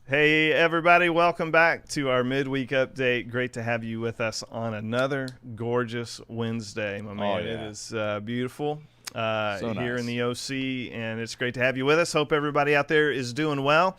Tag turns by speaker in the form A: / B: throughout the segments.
A: Hey, everybody, welcome back to our midweek update. Great to have you with us on another gorgeous Wednesday, my
B: Oh
A: man. It
B: yeah,
A: is beautiful
B: so
A: here in
B: nice.
A: the OC, and it's great to have you with us. Hope everybody out there is doing well.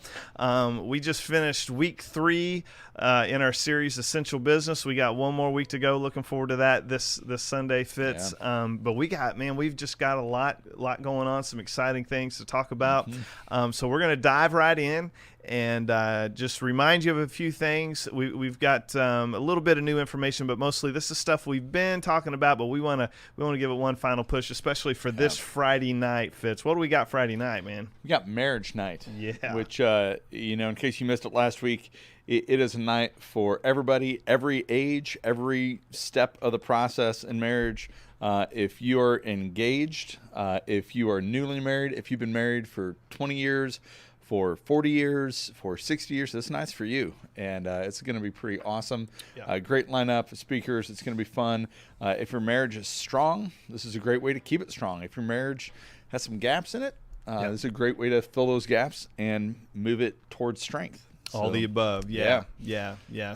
A: We just finished week 3 in our series, Essential Business. We got one more week to go. Looking forward to that this Sunday,
B: Yeah.
A: Fitz. But we've just got a lot going on, some exciting things to talk about.
B: hmm
A: So we're going to dive right in and just remind you of a few things. We've got a little bit of new information, but mostly this is stuff we've been talking about. But we want to give it one final push, especially for
B: Yeah.
A: this Friday night, Fitz. What do we got Friday night, man?
B: We got marriage night,
A: Yeah,
B: which in case you missed it last week, it is a night for everybody, every age, every step of the process in marriage. If you are engaged, if you are newly married, if you've been married for 20 years, for 40 years, for 60 years, this night's for you. And it's going to be pretty awesome.
A: Yeah.
B: Great lineup of speakers. It's going to be fun. If your marriage is strong, this is a great way to keep it strong. If your marriage has some gaps in it,
A: Yep.
B: this is a great way to fill those gaps and move it towards strength.
A: All
B: So,
A: the above. Yeah.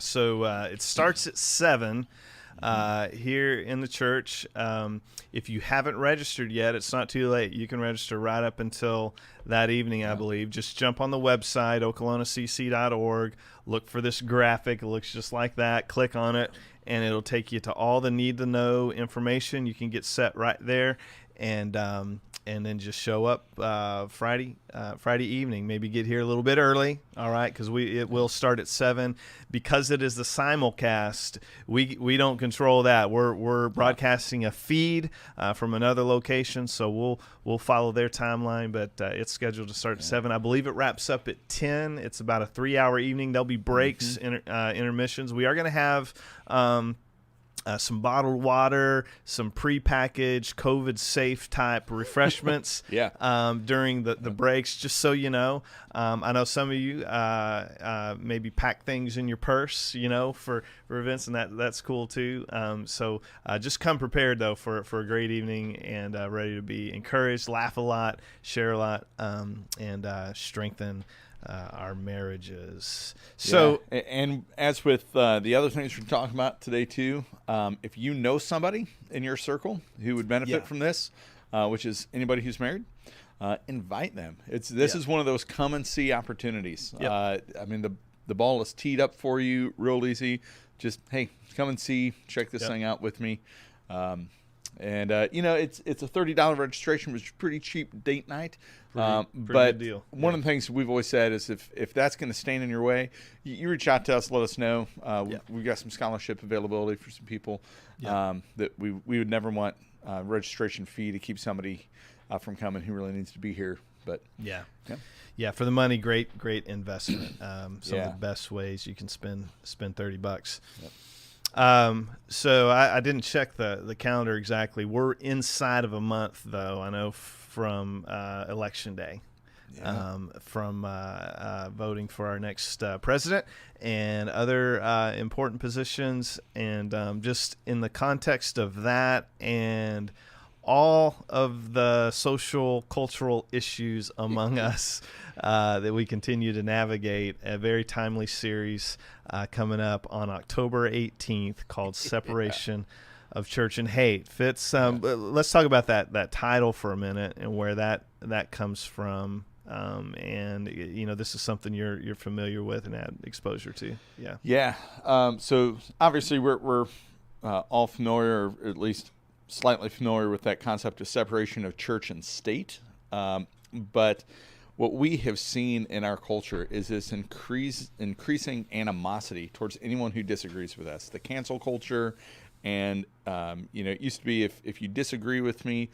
A: So it starts at 7 here in the church. If you haven't registered yet, it's not too late. You can register right up until that evening, I believe. Just jump on the website, okolonacc.org. Look for this graphic. It looks just like that. Click on it, and it'll take you to all the need-to-know information. You can get set right there, and then just show up Friday evening. Maybe get here a little bit early, all right? Because it will start at 7. Because it is the simulcast, we don't control that. We're broadcasting a feed from another location, so we'll follow their timeline. But it's scheduled to start at 7. I believe it wraps up at 10. It's about a 3-hour evening. There'll be breaks, intermissions. We are going to have some bottled water, some prepackaged COVID-safe type refreshments during the breaks, just so you know. I know some of you maybe pack things in your purse, for events, and that's cool too. So just come prepared, though, for a great evening and ready to be encouraged, laugh a lot, share a lot, and strengthen our marriages. So,
B: and as with the other things we're talking about today too, if you know somebody in your circle who would benefit from this, which is anybody who's married, invite them. This is one of those come and see opportunities.
A: Yep.
B: I mean, the ball is teed up for you real easy. Just, hey, come and see, check this thing out with me. And it's a $30 registration, which is pretty cheap date night.
A: Pretty
B: but
A: good deal.
B: One of the things we've always said is if that's going to stand in your way, you reach out to us, let us know. We've got some scholarship availability for some people that we would never want registration fee to keep somebody from coming who really needs to be here. But
A: yeah, for the money, great investment. Some of the best ways you can spend $30. Yep. So I didn't check the calendar exactly. We're inside of a month, though. I know from Election Day, from voting for our next president and other important positions, and just in the context of that and all of the social, cultural issues among us that we continue to navigate. A very timely series coming up on October 18th called Separation of Church and Hate. Fitz, let's talk about that title for a minute and where that comes from. And this is something you're familiar with and had exposure to.
B: So obviously we're all familiar, or at least slightly familiar with that concept of separation of church and state. But what we have seen in our culture is this increasing animosity towards anyone who disagrees with us. The cancel culture, and it used to be if you disagree with me,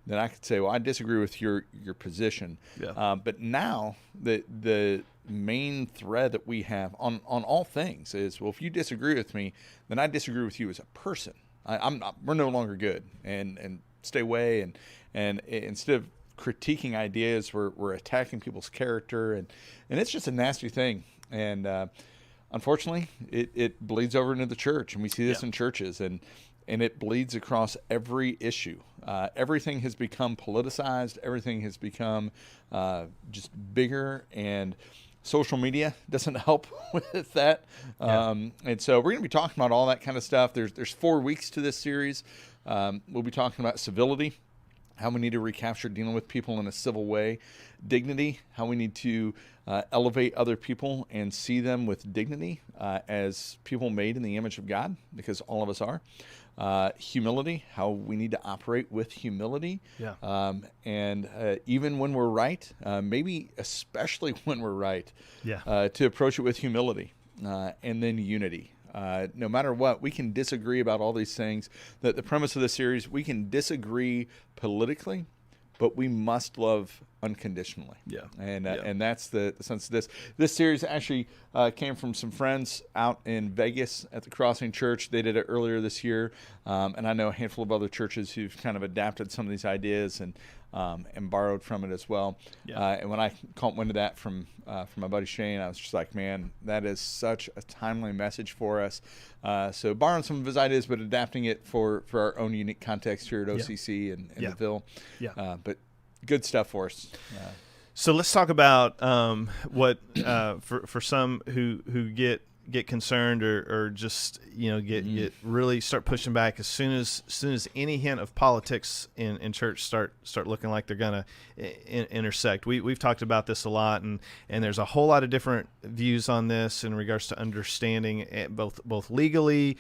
B: then I could say, well, I disagree with your position. But now the main thread that we have on all things is, well, if you disagree with me, then I disagree with you as a person. We're no longer good, and stay away. And instead of critiquing ideas, we're attacking people's character, and it's just a nasty thing. And unfortunately, it bleeds over into the church, and we see this in churches, and it bleeds across every issue. Everything has become politicized. Everything has become just bigger, and Social media doesn't help with that. And so we're going to be talking about all that kind of stuff. There's 4 weeks to this series. We'll be talking about civility, how we need to recapture dealing with people in a civil way, dignity, how we need to elevate other people and see them with dignity as people made in the image of God, because all of us are. Humility, how we need to operate with humility. And even when we're right, maybe especially when we're right, to approach it with humility. And then unity. No matter what, we can disagree about all these things. The premise of the series, we can disagree politically, but we must love unconditionally. And that's the sense of this. This series actually came from some friends out in Vegas at the Crossing Church. They did it earlier this year, and I know a handful of other churches who've kind of adapted some of these ideas and borrowed from it as well. And when I caught wind of that from my buddy Shane, I was just like, man, that is such a timely message for us. So borrowing some of his ideas, but adapting it for our own unique context here at OCC and the Ville. But good stuff for us.
A: So let's talk about what for some who get concerned or just get really start pushing back as soon as any hint of politics in church start looking like they're gonna intersect. We've talked about this a lot, and there's a whole lot of different views on this in regards to understanding it, both legally.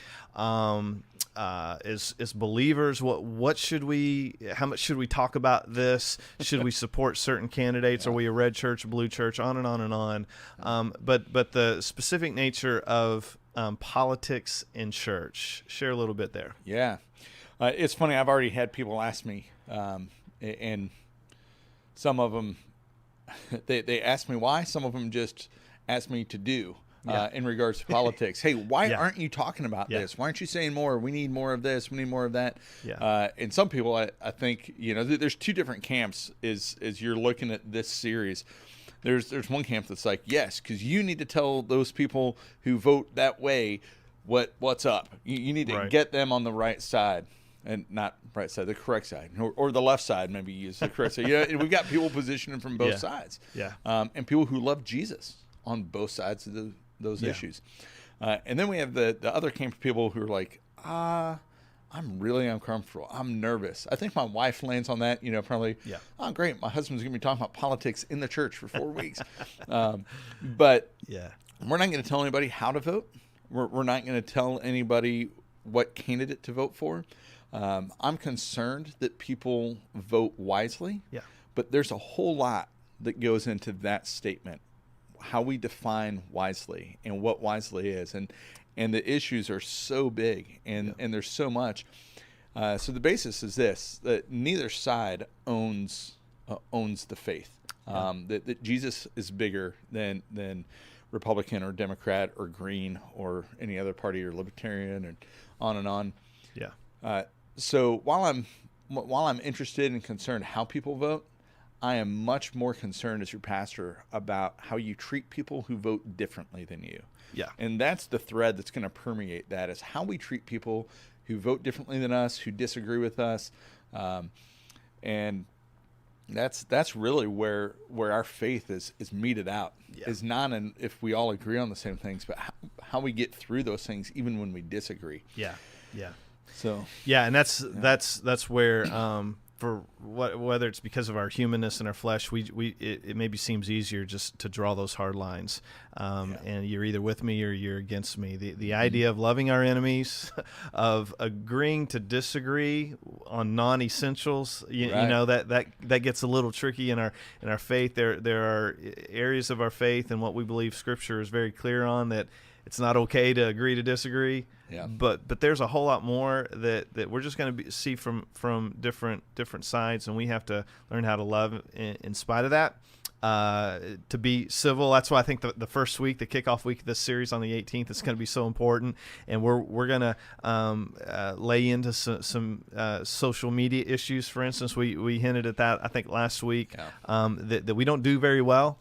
A: As believers, how much should we talk about this? Should we support certain candidates? Are we a red church, a blue church? On and on and on. But the specific nature of politics in church, share a little bit there.
B: It's funny. I've already had people ask me, and some of them they ask me why. Some of them just ask me to do. In regards to politics. Hey, why aren't you talking about this? Why aren't you saying more? We need more of this. We need more of that. And some people, I think, there's two different camps as you're looking at this series. There's one camp that's like, yes, because you need to tell those people who vote that way what's up. You need to get them on the right side. And not right side, the correct side, or the left side, maybe use the correct side. And we've got people positioning from both sides. And people who love Jesus on both sides of those issues. And then we have the other camp of people who are like, I'm really uncomfortable. I'm nervous. I think my wife lands on that, probably, oh, great. My husband's going to be talking about politics in the church for 4 weeks. But we're not going to tell anybody how to vote. We're not going to tell anybody what candidate to vote for. I'm concerned that people vote wisely, but there's a whole lot that goes into that statement. How we define wisely and what wisely is, and the issues are so big and there's so much. So the basis is this: that neither side owns the faith. That Jesus is bigger than Republican or Democrat or Green or any other party or Libertarian and on and on. So while I'm interested and concerned how people vote, I am much more concerned as your pastor about how you treat people who vote differently than you. And that's the thread that's going to permeate that, is how we treat people who vote differently than us, who disagree with us. And that's really where our faith is meted out. Is not in if we all agree on the same things, but how we get through those things even when we disagree. So
A: and that's where for whether it's because of our humanness and our flesh, it maybe seems easier just to draw those hard lines, and you're either with me or you're against me. The idea of loving our enemies, of agreeing to disagree on non-essentials, you know that gets a little tricky in our faith. There are areas of our faith and what we believe Scripture is very clear on, that it's not okay to agree to disagree. But there's a whole lot more that we're just going to see from different sides, and we have to learn how to love in spite of that. To be civil. That's why I think the first week, the kickoff week of this series on the 18th, is going to be so important. And we're going to lay into some social media issues. For instance, we hinted at that, I think, last week, that we don't do very well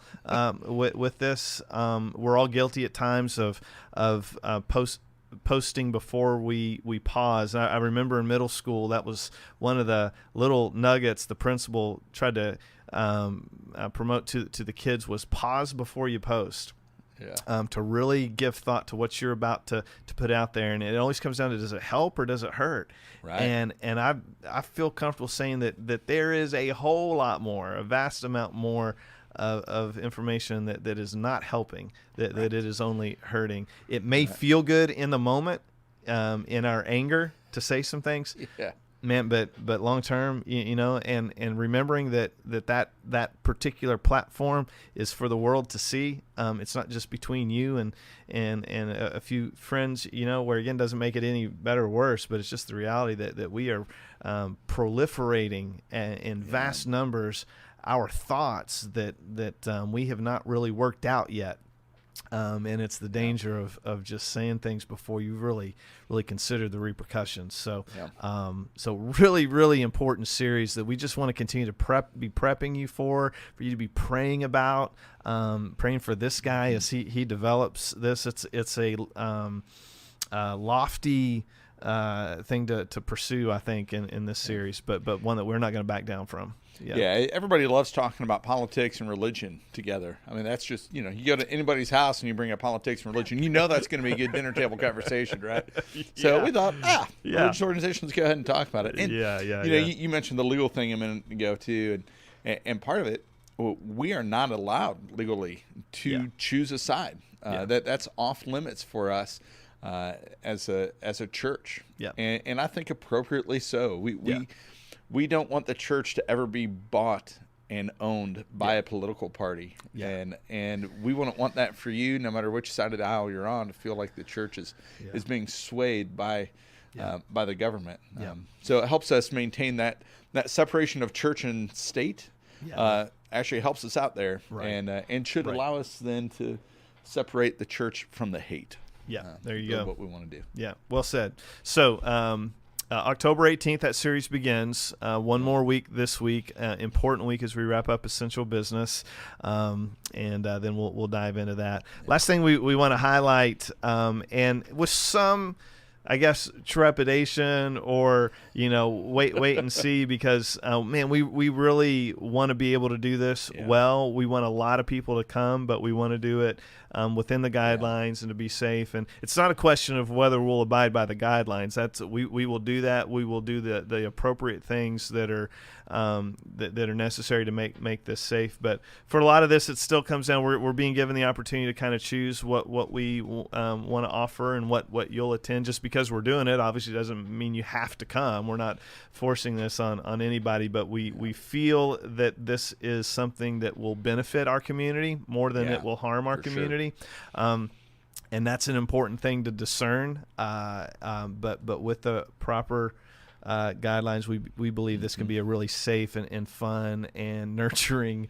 A: posting before we pause. I remember in middle school, that was one of the little nuggets the principal tried to promote to the kids was pause before you post.
B: Yeah.
A: To really give thought to what you're about to put out there, and it always comes down to, does it help or does it hurt?
B: Right.
A: And I feel comfortable saying that there is a whole lot more, a vast amount more of information that is not helping, that it is only hurting. It may feel good in the moment, in our anger, to say some things.
B: Yeah.
A: Man, but long term, you know, and remembering that particular platform is for the world to see. It's not just between you and a few friends, you know, where again doesn't make it any better or worse, but it's just the reality that we are proliferating in vast numbers our thoughts that we have not really worked out yet. And it's the danger of just saying things before you really consider the repercussions. So, so really, really important series that we just want to continue to be prepping you for you to be praying about, praying for this guy as he develops this. It's a lofty thing to pursue, I think, in this series, but one that we're not going to back down from.
B: Yeah, everybody loves talking about politics and religion together. I mean, that's just, you go to anybody's house and you bring up politics and religion, that's going to be a good dinner table conversation, right? So we thought, religious organizations, go ahead and talk about it. And, you mentioned the legal thing a minute ago, too, and part of it, we are not allowed legally to choose a side. That's off limits for us as a church. And I think appropriately so. We don't want the church to ever be bought and owned by a political party. And we wouldn't want that for you, no matter which side of the aisle you're on, to feel like the church is being swayed by the government. So it helps us maintain that separation of church and state. Actually helps us out there, and should allow us then to separate the church from the hate.
A: There you go.
B: What we want to do.
A: Yeah, well said. So October 18th, that series begins. One more week this week, important week as we wrap up Essential Business, and then we'll dive into that. Last thing we want to highlight, and with some, I guess, trepidation or wait and see, because man, we really want to be able to do this well. We want a lot of people to come, but we want to do it within the guidelines and to be safe. And it's not a question of whether we'll abide by the guidelines. That's we will do that. We will do the appropriate things that are that are necessary to make this safe. But for a lot of this, it still comes down. We're being given the opportunity to kind of choose what we want to offer and what you'll attend. Just because we're doing it, obviously, doesn't mean you have to come. We're not forcing this on anybody, but we feel that this is something that will benefit our community more than it will harm our community. Sure. And that's an important thing to discern. But with the proper guidelines, we believe this can be a really safe and fun and nurturing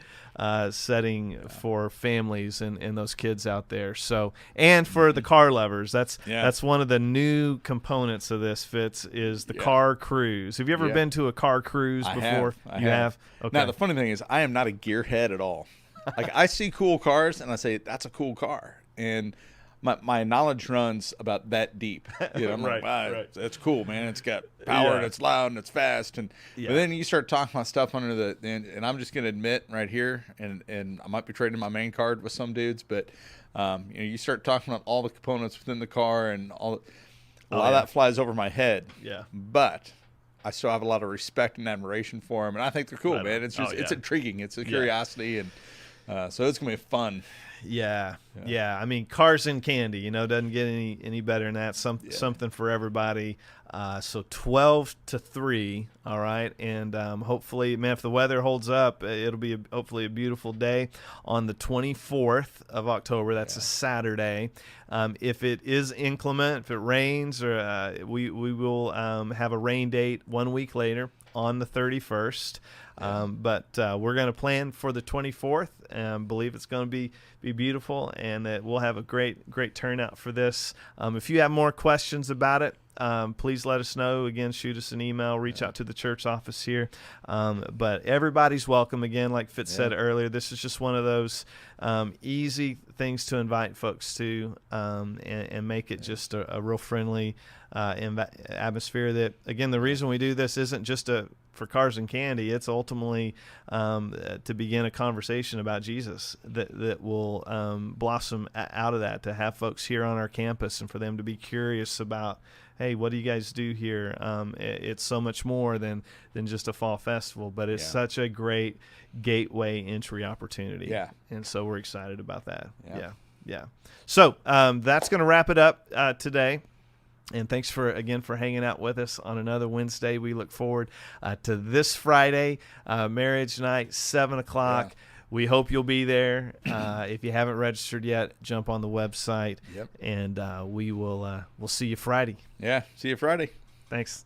A: setting for families and those kids out there. So, and for the car lovers, that's one of the new components of this, Fitz, is the car cruise. Have you ever been to a car cruise before?
B: I have. Okay. Now, the funny thing is, I am not a gearhead at all. Like, I see cool cars and I say, that's a cool car. And my knowledge runs about that deep. I'm like, wow, that's cool, man. It's got power and it's loud and it's fast. And but then you start talking about stuff under and I'm just going to admit right here, and I might be trading my main card with some dudes, but you start talking about all the components within the car and a lot of that flies over my head. Yeah. But I still have a lot of respect and admiration for them, and I think they're cool, man. It's just it's intriguing. It's a curiosity, and so it's gonna be fun.
A: Yeah. I mean, cars and candy, doesn't get any better than that. Something for everybody. So 12 to 3, all right? And hopefully, man, if the weather holds up, it'll be hopefully a beautiful day on the 24th of October. That's a Saturday. If it is inclement, if it rains, or we will have a rain date 1 week later on the 31st. But we're going to plan for the 24th and believe it's going to be beautiful, and that we'll have a great turnout for this. If you have more questions about it, please let us know. Again, shoot us an email, reach out to the church office here. But everybody's welcome. Again, like Fitz said earlier, this is just one of those easy things to invite folks to, and make it just a real friendly atmosphere. That, again, the reason we do this isn't just for cars and candy. It's ultimately to begin a conversation about Jesus that will blossom out of that, to have folks here on our campus and for them to be curious about, hey, what do you guys do here? It's so much more than just a fall festival, but it's such a great gateway entry opportunity.
B: Yeah.
A: And so we're excited about that.
B: Yeah.
A: Yeah. So that's going to wrap it up today. And thanks again for hanging out with us on another Wednesday. We look forward to this Friday, Marriage Night, 7 o'clock.
B: Yeah.
A: We hope you'll be there. If you haven't registered yet, jump on the website.
B: Yep.
A: And we'll see you Friday.
B: Yeah. See you Friday.
A: Thanks.